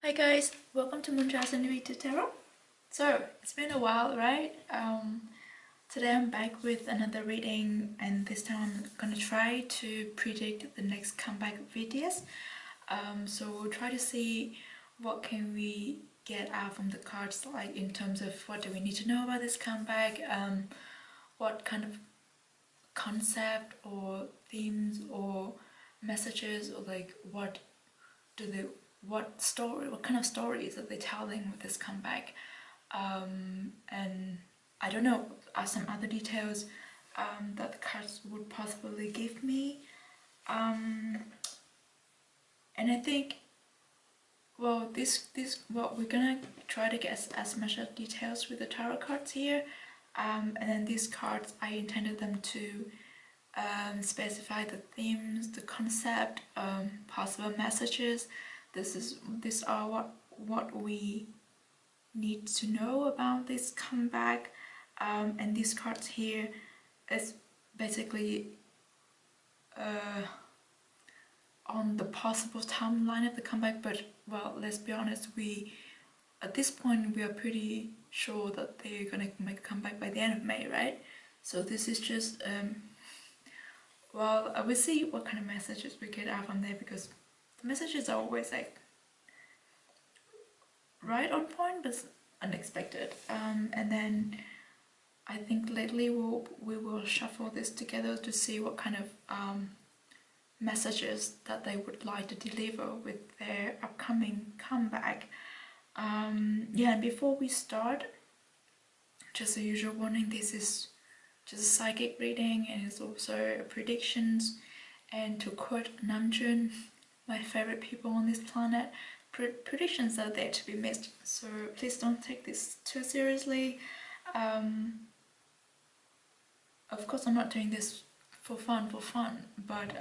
Hi guys, welcome to MoonChild Serendipity Tarot. So, it's been a while, right? Today I'm back with another reading, and this time I'm gonna try to predict the next comeback of BTS. So we'll try to see what can we get out from the cards, like in terms of what do we need to know about this comeback, what kind of concept or themes or messages, or like what kind of stories are they telling with this comeback, and I don't know, are some other details that the cards would possibly give me, and I think, well, we're gonna try to get as much of details with the tarot cards here, and then these cards I intended them to specify the themes, the concept, possible messages. These are what we need to know about this comeback, and these cards here is basically on the possible timeline of the comeback. But well, let's be honest, at this point we are pretty sure that they're gonna make a comeback by the end of May, right? So this is just well, I will see what kind of messages we get out from there, because the messages are always like right on point but unexpected. And then I think lately we will shuffle this together to see what kind of messages that they would like to deliver with their upcoming comeback. Yeah, and before we start, just a usual warning, this is just a psychic reading and it's also predictions. And to quote Namjoon, my favorite people on this planet, predictions are there to be missed, so please don't take this too seriously. Of course I'm not doing this for fun, but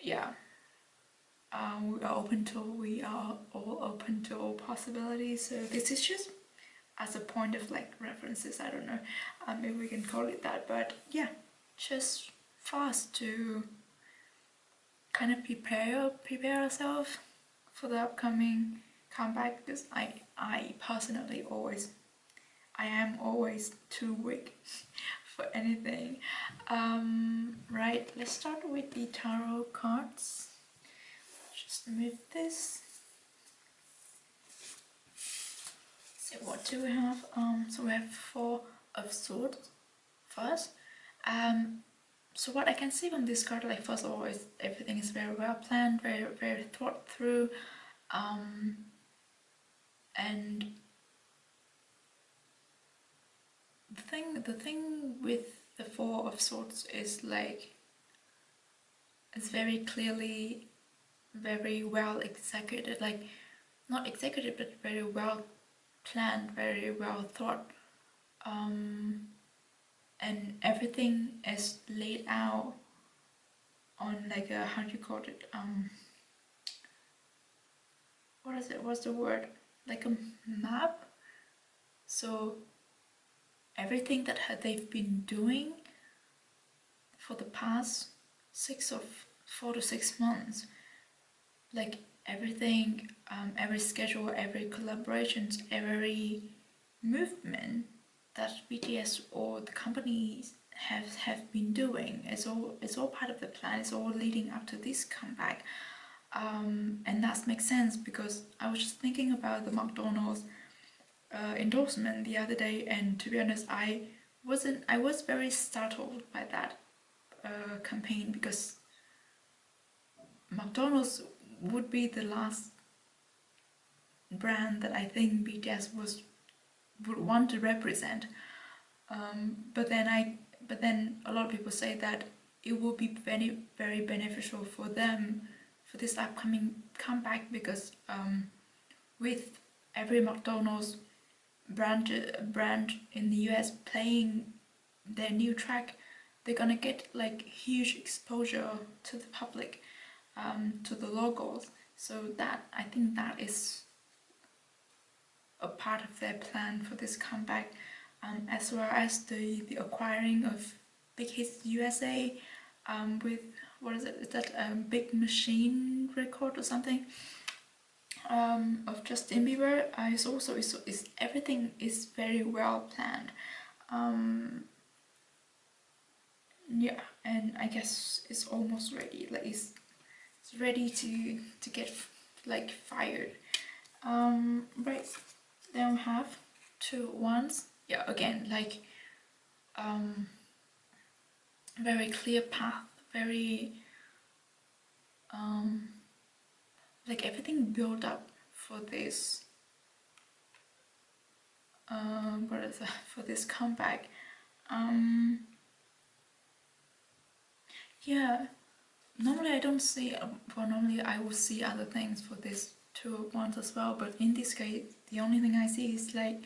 yeah, we are all open to all possibilities, so this is just as a point of like references, I don't know, maybe we can call it that, but yeah, just for us to kind of prepare ourselves for the upcoming comeback, because I personally I am always too weak for anything. Right, let's start with the tarot cards. Just move this. So what do we have? So we have Four of Swords first. So what I can see from this card, like, first of all, is everything is very well planned, very thought through, and the thing with the Four of Swords is like it's very clearly very well executed, like not executed but very well planned, very well thought, and everything is laid out on like a, how do you call it, what's the word, like a map. So everything that they've been doing for the past 4 to 6 months, like everything, every schedule, every collaborations, every movement that BTS or the companies have been doing, it's all part of the plan. It's all leading up to this comeback, and that makes sense, because I was just thinking about the McDonald's endorsement the other day, and to be honest, I was very startled by that campaign, because McDonald's would be the last brand that I think BTS would want to represent, but then a lot of people say that it will be very, very beneficial for them for this upcoming comeback, because with every McDonald's brand in the US playing their new track, they're gonna get like huge exposure to the public, to the locals. So that, I think that is a part of their plan for this comeback, as well as the acquiring of Big Hits USA, with, what is it, is that Big Machine record or something? of Justin Bieber is also is everything is very well planned. Yeah, and I guess it's almost ready. Like it's ready to get like fired. Right. Then we have 2 wands. Yeah, again, like very clear path, very like everything built up for this what is that, for this comeback. Yeah, normally I don't see well, normally I will see other things for this 2 wands as well, but in this case the only thing I see is like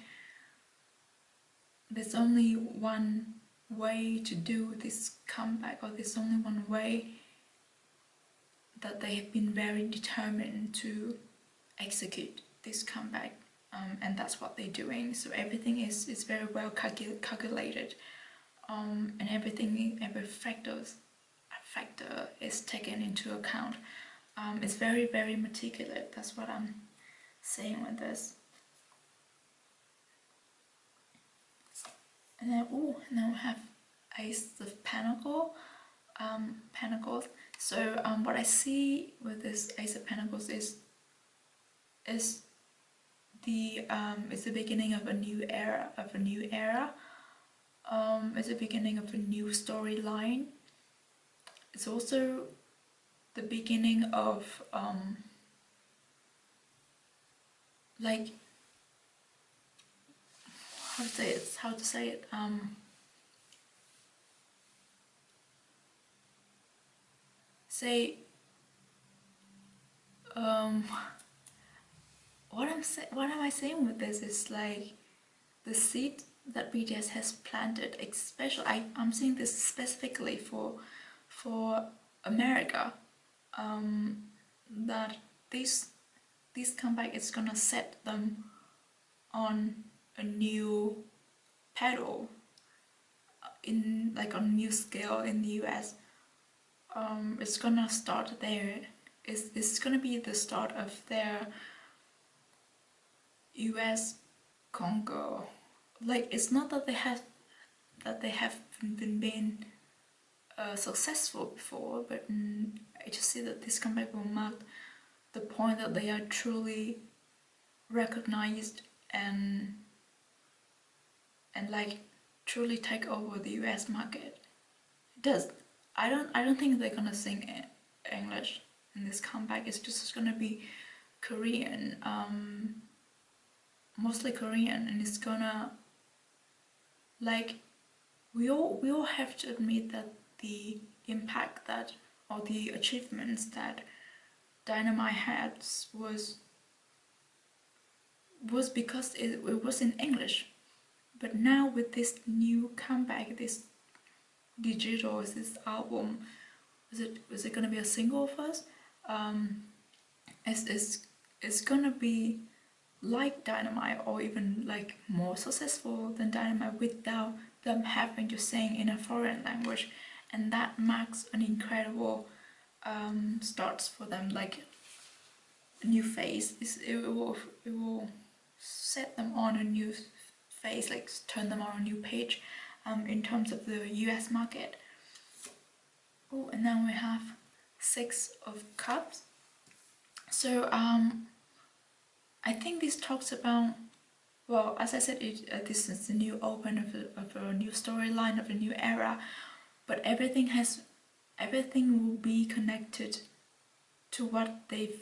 there's only one way to do this comeback, or there's only one way that they have been very determined to execute this comeback, and that's what they're doing. So everything is very well calculated, and every factor is taken into account. It's very meticulous. That's what I'm saying with this. And then now we have Ace of Pentacles. So what I see with this Ace of Pentacles is the it's the beginning of a new era. It's the beginning of a new storyline. It's also the beginning of like how to say it say what am I saying with this is like the seed that BTS has planted, especially I'm saying this specifically for America, that this comeback is gonna set them on a new pedal, in like on a new scale in the US. It's gonna start there. It's gonna be the start of their US Congo. Like it's not that they have been successful before, but I just see that this comeback will mark the point that they are truly recognized and like truly take over the US market. It does. I don't think they're gonna sing English in this comeback. It's just gonna be Korean, mostly Korean, and it's gonna like we all have to admit that the impact that or the achievements that Dynamite had was because it was in English. But now with this new comeback, this digital, this album, was it gonna be a single first? It's gonna be like Dynamite, or even like more successful than Dynamite, without them having to sing in a foreign language, and that marks an incredible starts for them, like a new phase. It will set them on a new phase, like turn them on a new page in terms of the US market. Oh, and then we have 6 of Cups. So I think this talks about, well, as I said, this is the new open of a new storyline, of a new era, but everything will be connected to what they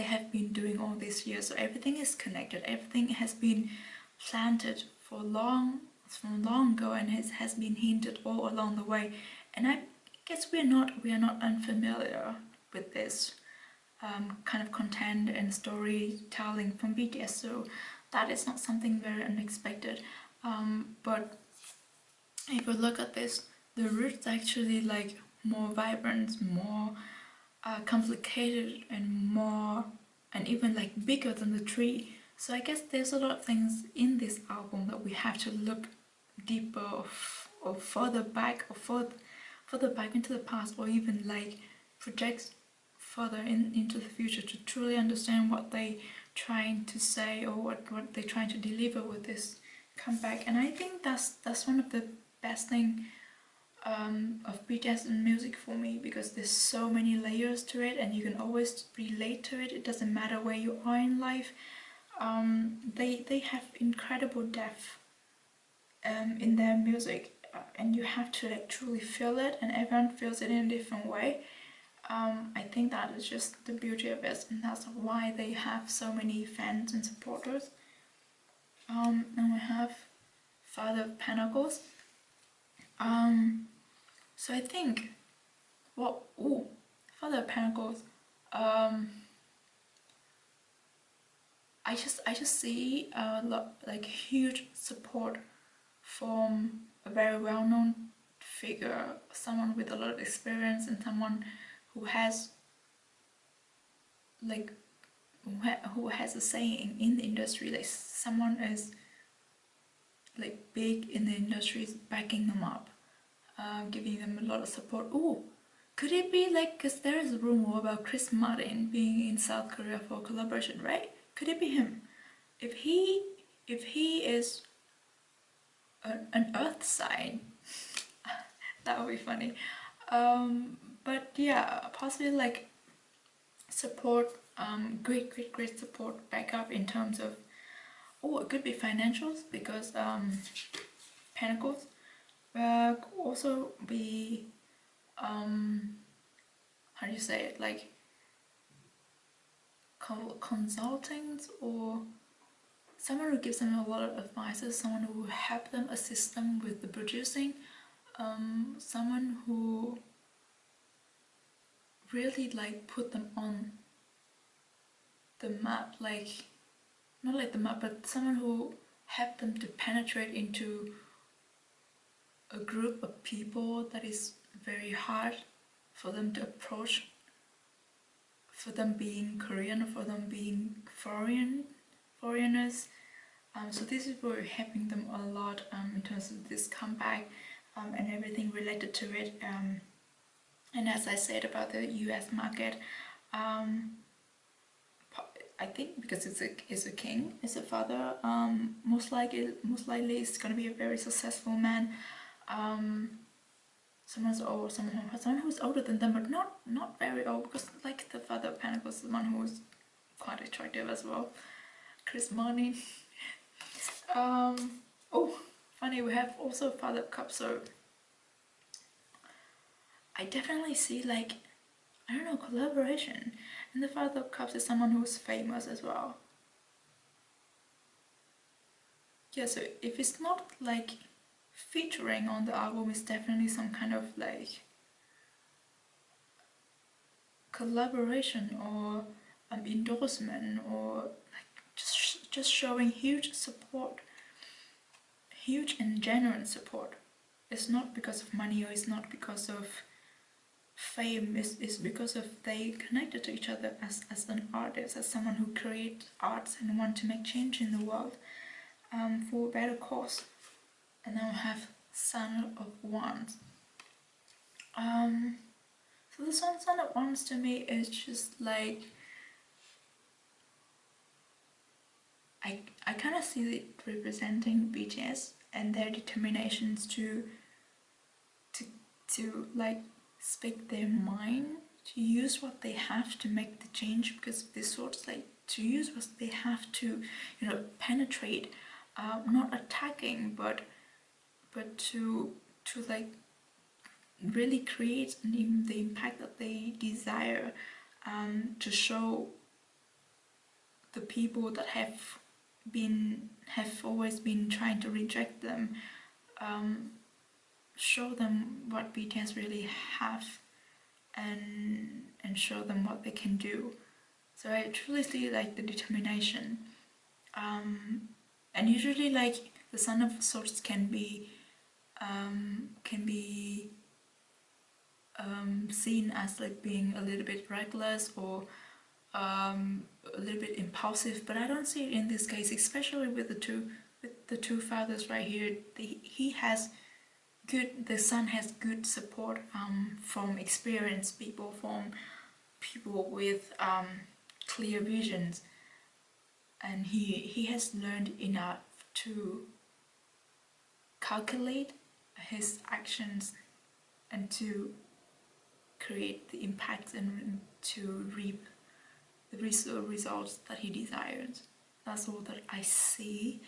have been doing all these years. So everything is connected. Everything has been planted from long ago, and has been hinted all along the way. And I guess we are not unfamiliar with this kind of content and storytelling from BTS. So that is not something very unexpected. But if you look at this, the roots actually like more vibrant, more complicated, and even like bigger than the tree. So I guess there's a lot of things in this album that we have to look deeper or further back into the past, or even like project further into the future to truly understand what they trying to say, or what they're trying to deliver with this comeback. And I think that's one of the best thing of BTS and music for me, because there's so many layers to it and you can always relate to it. It doesn't matter where you are in life. They have incredible depth in their music, and you have to like truly feel it, and everyone feels it in a different way. I think that is just the beauty of it, and that's why they have so many fans and supporters. And we have Father of Pentacles. So I think, well, Father of Pentacles. I just see a lot, like huge support from a very well-known figure, someone with a lot of experience, and someone who has like who has a saying in the industry. Like someone is like big in the industry, is backing them up, giving them a lot of support. Could it be like, because there is a rumor about Chris Martin being in South Korea for a collaboration, right? Could it be him? If he is an Earth sign, that would be funny. But yeah, possibly like support, great support, backup in terms of, it could be financials, because Pentacles. Could also be, how do you say it, like consultants, or someone who gives them a lot of advices, someone who will help them, assist them with the producing, someone who really like put them on the map, like not like the map, but someone who helped them to penetrate into a group of people that is very hard for them to approach, for them being Korean, for them being foreigners. So this is where we're helping them a lot in terms of this comeback and everything related to it. And as I said about the US market, I think because it's a king, it's a father, most likely it's going to be a very successful man. Someone's old, someone who's older than them, but not very old, because like the Father of Pentacles, someone who's quite attractive as well. Chris Martin. Funny, we have also Father of Cups, so I definitely see like, I don't know, collaboration. And the Father of Cups is someone who's famous as well. Yeah, so if it's not like featuring on the album, it's definitely some kind of like collaboration or endorsement, or like just showing huge support, huge and genuine support. It's not because of money, or it's not because of fame, it's because of they connected to each other as an artist, as someone who creates arts and want to make change in the world for a better cause. And now I have Son of Wands. So the Son of Wands to me is just like, I kind of see it representing BTS and their determinations to like speak their mind, to use what they have to make the change, because this sorts like to use what they have to, penetrate, not attacking, but to like really create the impact that they desire, to show the people that have always been trying to reject them, show them what BTS really have, and show them what they can do. So I truly see like the determination, and usually like the Son of Swords can be seen as like being a little bit reckless, or a little bit impulsive, but I don't see it in this case, especially with the two fathers right here. The Son has good support from experienced people, from people with clear visions, and he has learned enough to calculate his actions and to create the impacts and to reap the results that he desires. That's all that I see.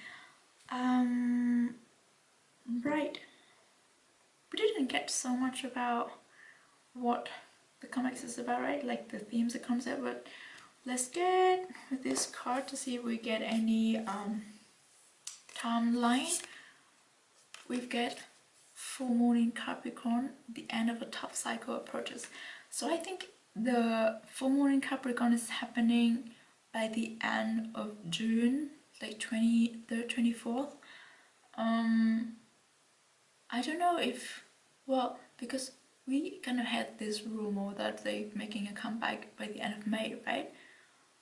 Right. We didn't get so much about what the comics is about, right? Like the themes, the concept, but let's get with this card to see if we get any timeline. We've got full moon in Capricorn, the end of a tough cycle approaches. So I think the full moon in Capricorn is happening by the end of June, like 23rd, 24th. I don't know if, well, because we kind of had this rumor that they're making a comeback by the end of May, right?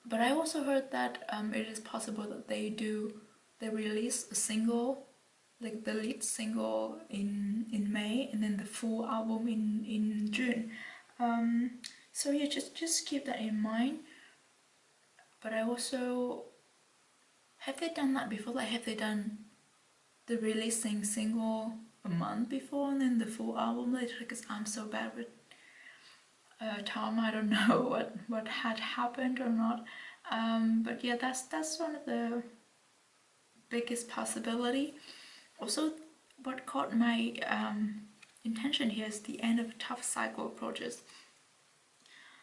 But I also heard that it is possible that they release a single, like the lead single in May, and then the full album in June. So yeah, just keep that in mind. But I also, have they done that before? Like, have they done the releasing single a month before and then the full album later? Because I'm so bad with time, I don't know what had happened or not. But yeah, that's one of the biggest possibility. Also, what caught my intention here is the end of a tough cycle approaches.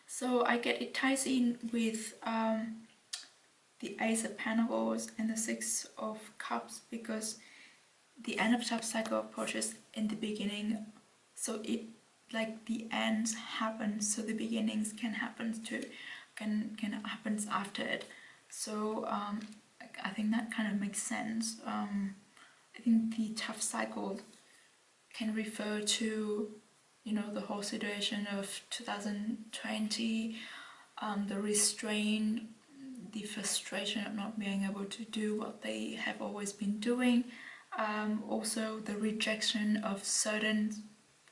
So I get it ties in with the Ace of Pentacles and the Six of Cups, because the end of tough cycle approaches in the beginning, so it, like, the ends happen, so the beginnings can happen too, can happens after it. So I think that kind of makes sense. I think the tough cycle can refer to, you know, the whole situation of 2020, the restraint, the frustration of not being able to do what they have always been doing. Also the rejection of certain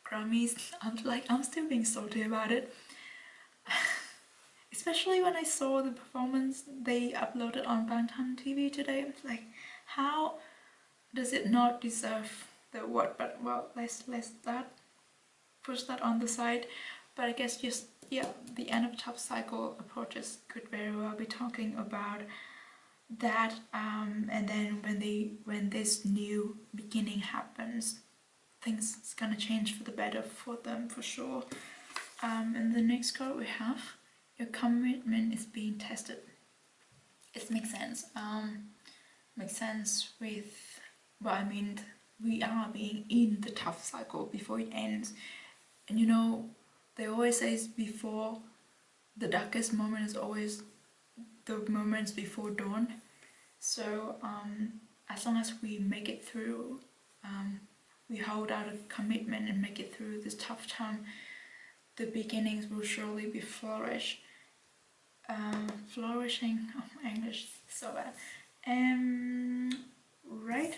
Grammys. I'm still being salty about it. Especially when I saw the performance they uploaded on Bantam TV today. I was like, how does it not deserve the award? But well, let's that push that on the side. But I guess just, yeah, the end of tough cycle approaches could very well be talking about that, and then when this new beginning happens, things is gonna change for the better for them, for sure. And the next card we have, your commitment is being tested. It makes sense. Makes sense with, well, I mean, we are being in the tough cycle before it ends, and you know, they always say before the darkest moment is always the moments before dawn. So as long as we make it through, we hold out a commitment and make it through this tough time, the beginnings will surely be flourishing. Oh, my English is so bad. Right,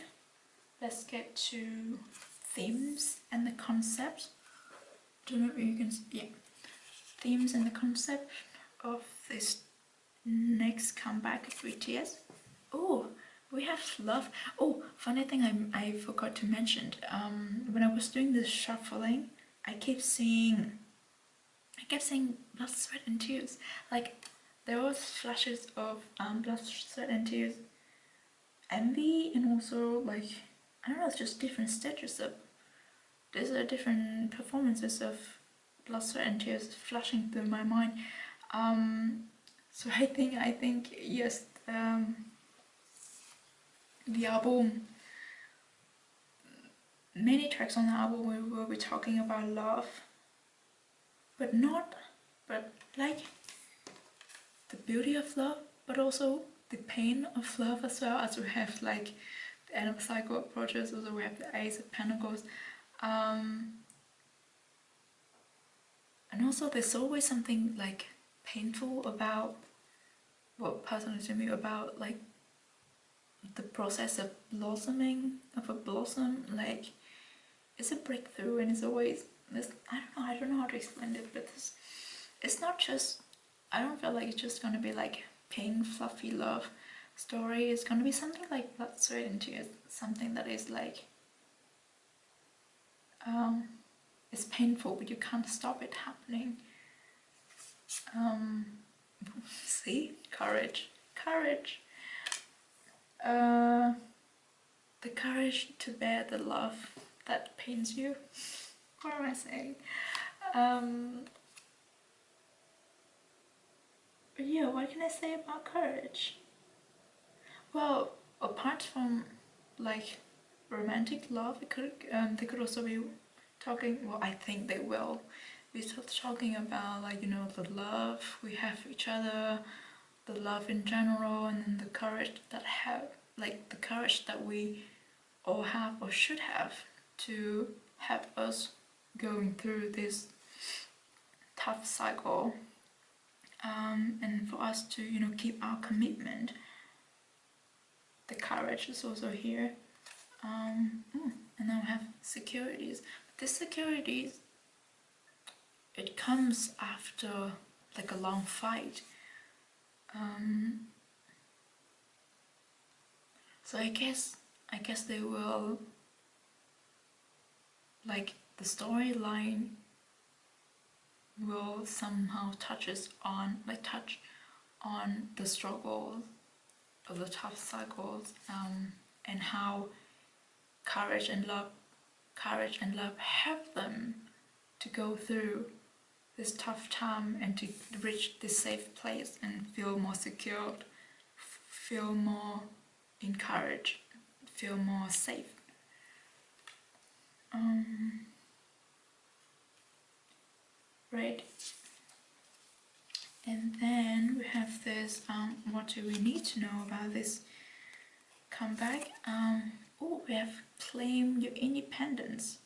let's get to themes and the concept. Don't know if you can, yeah, themes and the concept of this next comeback of BTS. Oh, we have love. Oh, funny thing I forgot to mention. When I was doing this shuffling, I kept seeing blood, sweat, and tears. Like, there was flashes of blood, sweat, and tears, envy, and also, like, I don't know, it's just different stages of. There's a different performances of blood, sweat, and tears flashing through my mind. So I think yes. The album, many tracks on the album will be talking about love, but like the beauty of love, but also the pain of love as well. As we have like the end of cycle approaches, also we have the Ace of Pentacles, and also there's always something like painful about, well, personally to me, about like the process of blossoming of a blossom. Like, it's a breakthrough, and it's always this, I don't know how to explain it, but it's not just I don't feel like it's just gonna be like pink fluffy love story. It's gonna be something like blood, sweat and tears, something that is like it's painful, but you can't stop it happening. See, courage. The courage to bear the love that pains you. What am I saying? But yeah, what can I say about courage? Well, apart from like romantic love, they could also be talking. Well, I think they will be talking about like, you know, the love we have for each other, the love in general, and then the courage that the courage that we all have or should have to help us going through this tough cycle, and for us to, you know, keep our commitment. The courage is also here. And then we have securities. This securities, it comes after like a long fight. So I guess they will, like, the storyline will somehow touch on the struggles of the tough cycles, and how courage and love help them to go through this tough time and to reach this safe place and feel more secured, feel more encouraged, feel more safe. Right. And then we have this, what do we need to know about this comeback? Oh, we have claim your independence.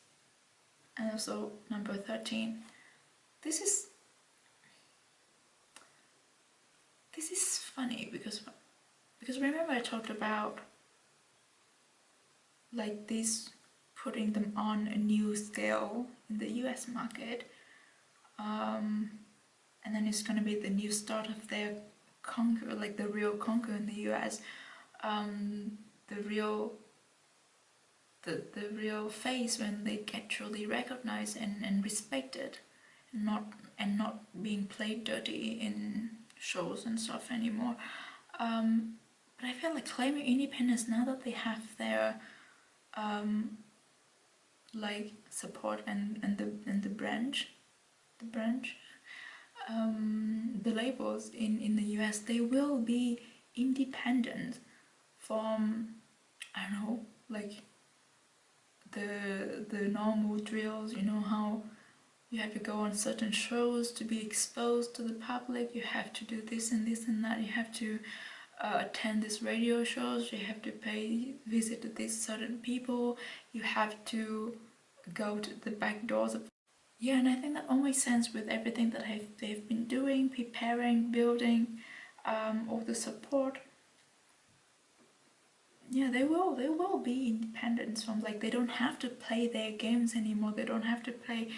And also number 13. This is funny because remember I talked about like this putting them on a new scale in the US market, and then it's gonna be the new start of their conquer, like the real conquer in the US, the real phase when they get truly recognized and respected, and not being played dirty in shows and stuff anymore. But I feel like claiming independence now that they have their like support and the branch, the labels in the US, they will be independent from, I don't know, like the normal drills, you know, how you have to go on certain shows to be exposed to the public, you have to do this and this and that, you have to attend these radio shows, you have to visit these certain people, you have to go to the back doors of... Yeah, and I think that all makes sense with everything that they've been doing, preparing, building, all the support. Yeah, they will be independent from, like, they don't have to play their games anymore. They don't have to play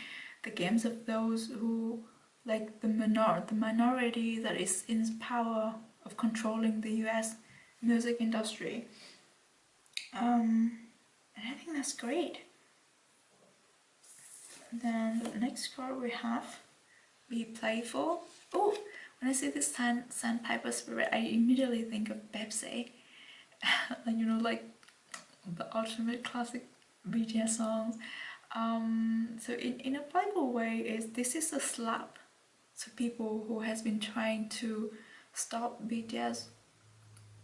the games of those who, like, the minority that is in power of controlling the US music industry. And I think that's great. Then the next card we have, be playful. Oh, when I see this sandpiper spirit, I immediately think of Pepsi. You know, like the ultimate classic BTS songs. So in a playful way, this is a slap to people who has been trying to stop BTS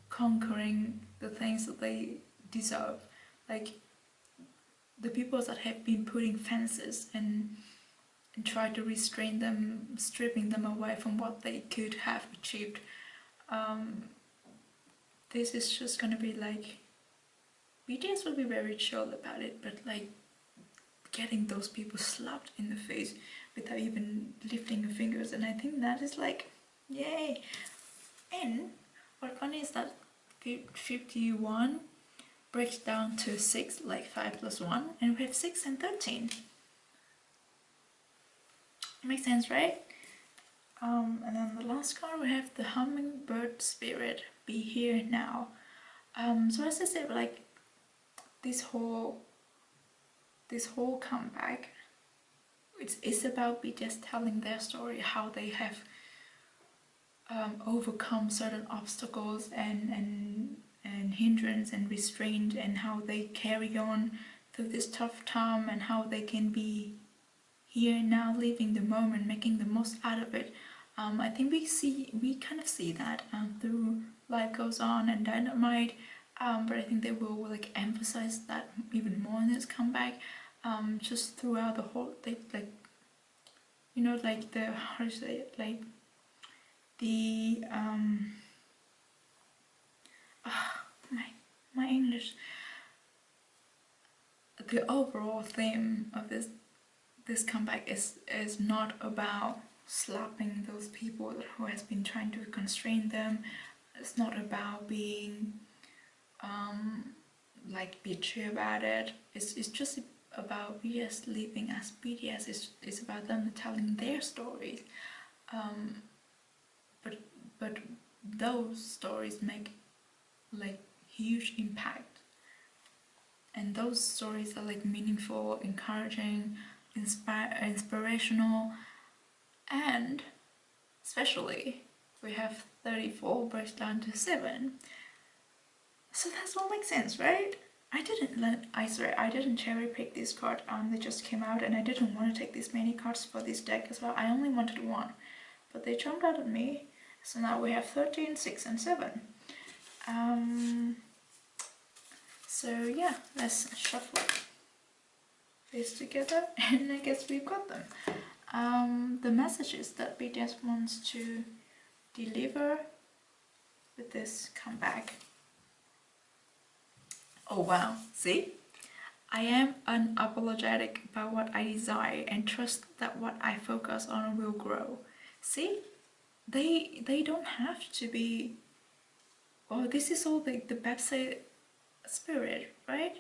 conquering the things that they deserve, like the people that have been putting fences and try to restrain them, stripping them away from what they could have achieved. This is just gonna be like, BTS will be very chill about it, but like getting those people slapped in the face without even lifting their fingers, and I think that is like, yay. And what's funny is that 51 breaks down to 6, like 5 plus 1, and we have 6 and 13. Makes sense, right? And then the last card we have the Hummingbird Spirit, be here now. So as I said, like this whole comeback, it's about BTS telling their story, how they have overcome certain obstacles and hindrance and restraint, and how they carry on through this tough time, and how they can be here and now, living the moment, making the most out of it. I think we kind of see that through Life Goes On and Dynamite, but I think they will like emphasize that even more in this comeback, just throughout the whole, like you know, like the, how to say it, like the my English, the overall theme of this comeback is not about slapping those people who has been trying to constrain them. It's not about being like bitchy about it. It's just about BTS living as BTS. It's about them telling their stories. But those stories make like huge impact, and those stories are like meaningful, encouraging, inspirational, and especially we have 34 breaks down to 7, so that's all makes sense, right? I didn't cherry pick this card. They just came out, and I didn't want to take this many cards for this deck as well. I only wanted one, but they jumped out at me. So now we have 13, 6 and 7. So yeah, let's shuffle this together, and I guess we've got them. The messages that BTS wants to deliver with this comeback. Oh wow, see? I am unapologetic about what I desire and trust that what I focus on will grow. See? They don't have to be, oh, this is all the Pepsi spirit, right?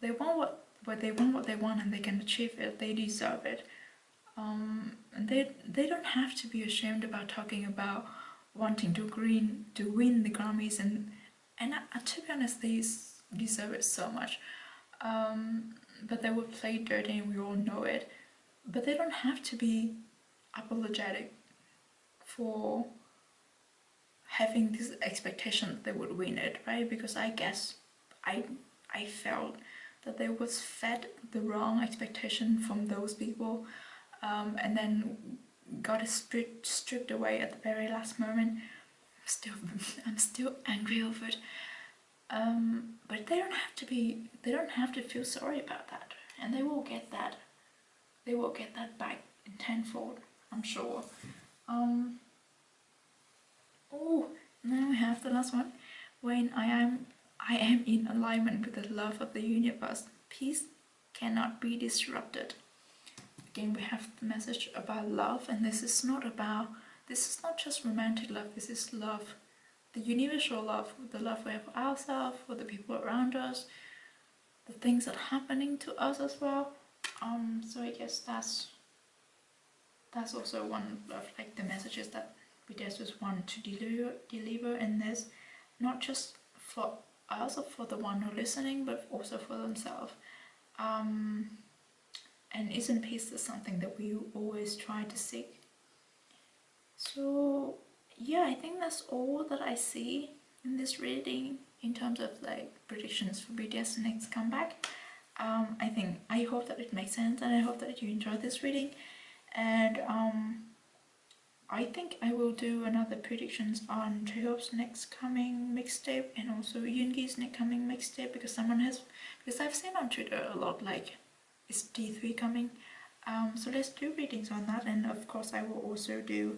They want what they want, and they can achieve it. They deserve it. And they don't have to be ashamed about talking about wanting to win the Grammys, and to be honest, they deserve it so much. But they will play dirty, and we all know it. But they don't have to be apologetic for having this expectation that they would win it, right? Because I guess I felt that they was fed the wrong expectation from those people, and then got it stripped away at the very last moment. I'm still angry over it. But they don't have to feel sorry about that, and they will get that. They will get that back in tenfold, I'm sure. Oh, now we have the last one. When I am in alignment with the love of the universe, peace cannot be disrupted. Again, we have the message about love, and this is not just romantic love. This is love, the universal love, the love we have for ourselves, for the people around us, the things that are happening to us as well. So I guess that's also one of like the messages that BTS just want to deliver in this, not just for us or for the one who listening, but also for themselves. And isn't peace something that we always try to seek? So yeah, I think that's all that I see in this reading in terms of like predictions for BTS next comeback. I hope that it makes sense, and I hope that you enjoyed this reading. And I think I will do another predictions on J-Hope's next coming mixtape, and also Yoongi's next coming mixtape, because I've seen on Twitter a lot like, is D3 coming? So let's do readings on that, and of course I will also do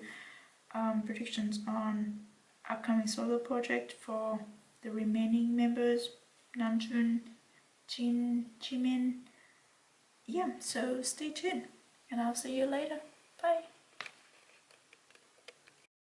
predictions on upcoming solo project for the remaining members, Namjoon, Jin, Jimin. Yeah, so stay tuned, and I'll see you later. Bye.